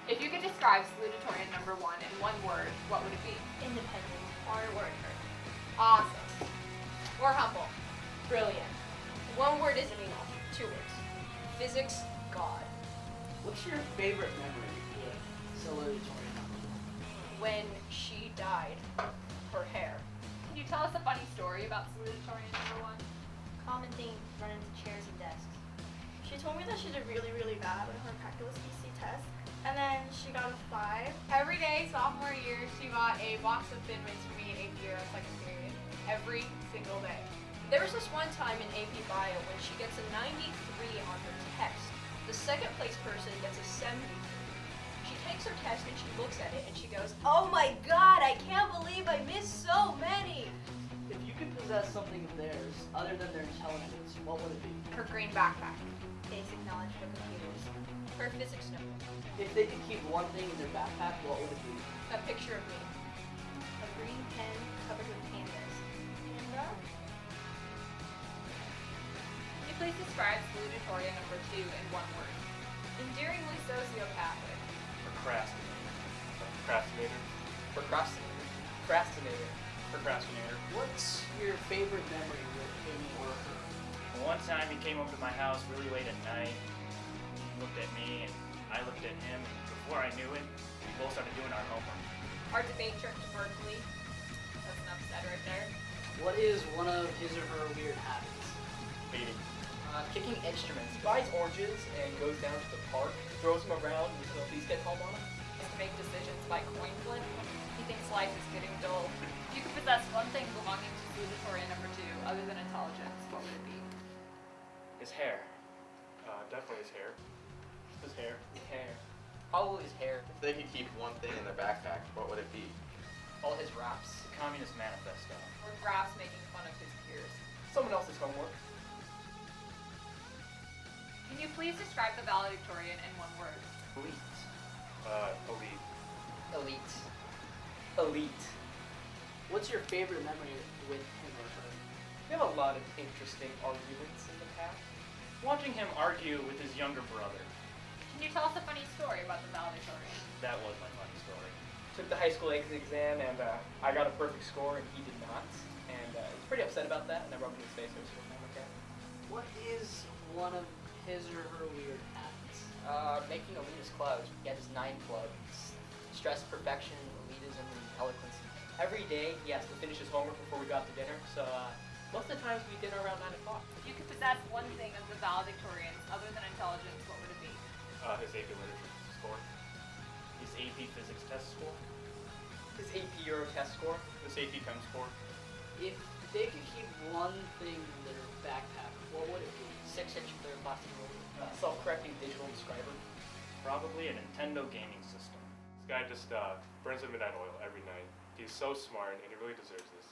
If you could describe Salutatorian number 1 in one word, what would it be? Independent. Hard worker. Awesome. Or humble. Brilliant. One word isn't enough. 2 words. Physics, God. What's your favorite memory with Salutatorian? When she dyed her hair. Can you tell us a funny story about Salutatorian number 1? Common thing, run into chairs and desks. She told me that she did really, really bad on her calculus BC test, and then she got a 5. Every day, sophomore year, she got a box of Thin Mints for me in AP Euro second period. Every single day. There was this one time in AP Bio when she gets a 93 on her test. The second place person gets a 73. She takes her test and she looks at it and she goes, "Oh my god, I can't believe I missed so many!" If you could possess something of theirs other than their intelligence, what would it be? Her green backpack. Basic knowledge for computers. Her physics notebook. If they could keep one thing in their backpack, what would it be? A picture of me. A green pen covered with pandas. Panda? Can you please describe Salutatorian number 2 in one word? Endearingly sociopathic. Procrastinator. Procrastinator. What's your favorite memory with him or her? One time he came over to my house really late at night. He looked at me and I looked at him, and before I knew it, we both started doing our homework. Our debate trip to Berkeley. That's enough said right there. What is one of his or her weird habits? Baiting. Kicking instruments. He buys oranges and goes down to the park, throws them around until these get home on him. Is to make decisions by coin flip. He thinks life is getting dull. If you could possess one thing belonging to Salutatorian number 2 other than intelligence, what would it be? His hair. Definitely his hair. His hair. Hair. Probably his hair. If they could keep one thing in their backpack, what would it be? All his raps. The Communist Manifesto. Or graphs making fun of his peers. Someone else's homework. Can you please describe the valedictorian in one word? Elite. Elite. Elite. Elite. What's your favorite memory with him or her? We have a lot of interesting arguments in the past. Watching him argue with his younger brother. Can you tell us a funny story about the valedictorian? That was my funny story. Took the high school exit exam and I got a perfect score and he did not. And I was pretty upset about that and I rubbed it in his face every single time I can. What is one of his or her weird habits? Making elitist clubs. He had his 9 club. Stress, perfection, elitism, and eloquence. Every day he has to finish his homework before we go out to dinner, so most of the times we dinner around 9 o'clock. If you could possess one thing of the valedictorians other than intelligence, what would it be? His AP literature score. His AP physics test score. His AP Euro test score. His AP chem score. If they could keep one thing in their backpack, what would it be? 6-inch clear plastic ruler. Self-correcting digital describer. Probably a Nintendo gaming system. This guy just burns a midnight oil every night. He's so smart and he really deserves this.